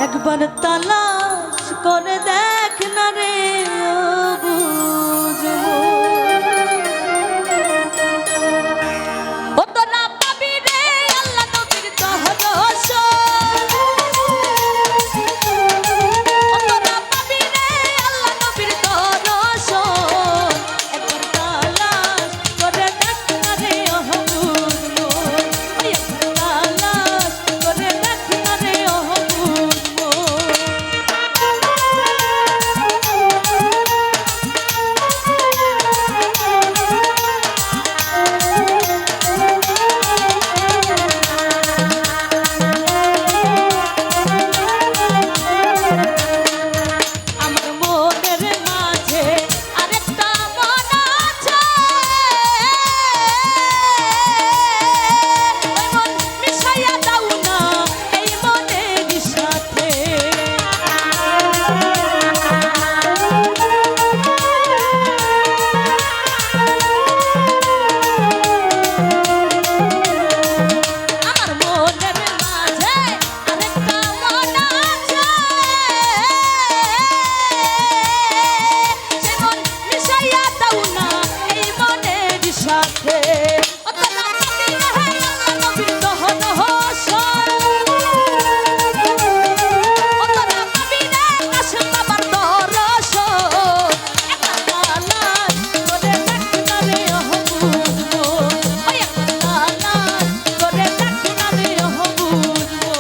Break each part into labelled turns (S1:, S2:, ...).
S1: একবার তালাশ করে দেখ না রে ও বুঝবো ও তোরা পাবি রে আল্লাহ নবীর দহরস ও তোরা পাবি রে আল্লাহ নবীর দহরস একবার তালাশ করে দেখ না রে ও বুঝবো একবার তালাশ করে দেখ না রে ও বুঝবো আমার মনের মাঝে আরেকটা মন আছে ওই মন মিশাইয়া দাও না এই মনের সাথে আমার মনের মাঝে আরেকটা মন আছে সে মন মিশাইয়া দাও না এই মনের সাথে ও তোরা পাবি রে আল্লাহ নবীর দহরস ও তোরা পাবি রে কাশেম বাবার দরস একবার তালাশ করে দেখ না রে ও বুঝবো ওই একবার তালাশ করে দেখ না রে ও বুঝবো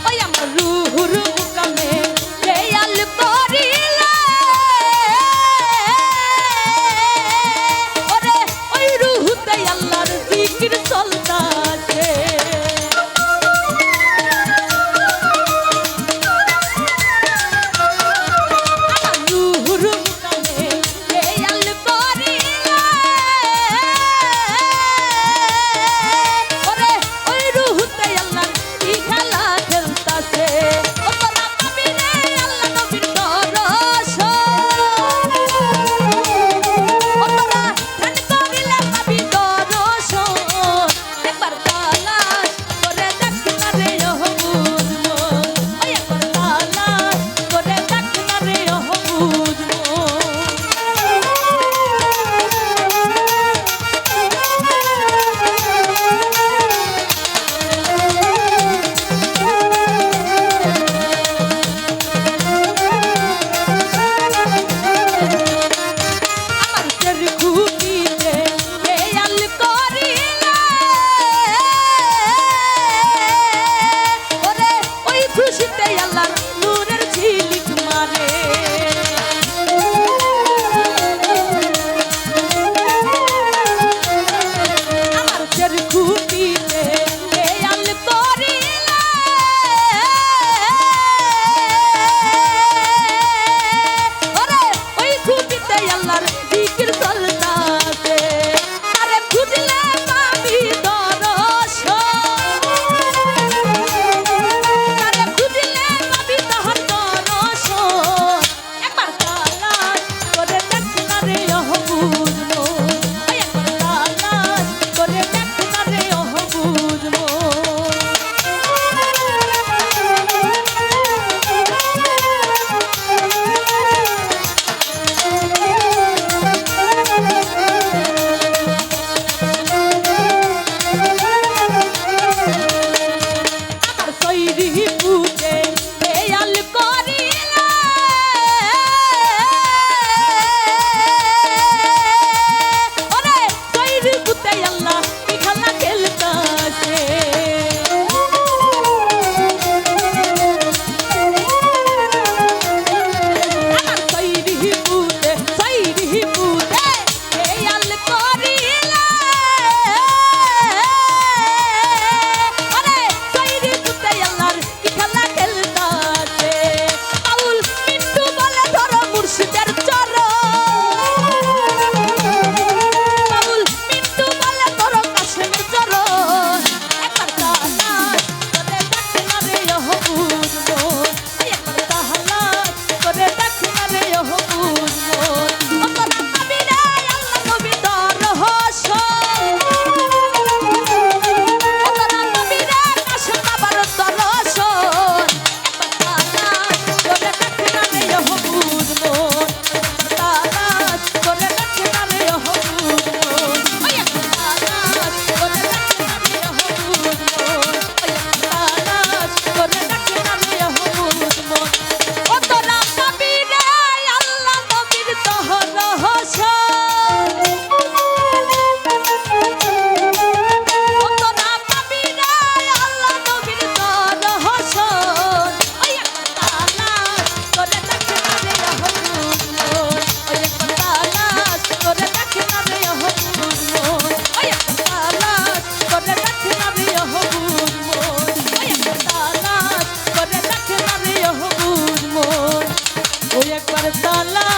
S1: ওই আমার রুহুর মুকামে দেয়াল করিলে ওরে ওই রুহুতে আল্লাহর জিকির চলতাছে আমার রুহুর মুকামে দেয়াল করিলে ওরে ওই রুহুতে আল্লাহর কি খেলা খেলতাছে ও তোরা পাবি রে আল্লাহ নবীর দরস ও তোরা ধ্যান করিলে পাবি দরস একবার সালা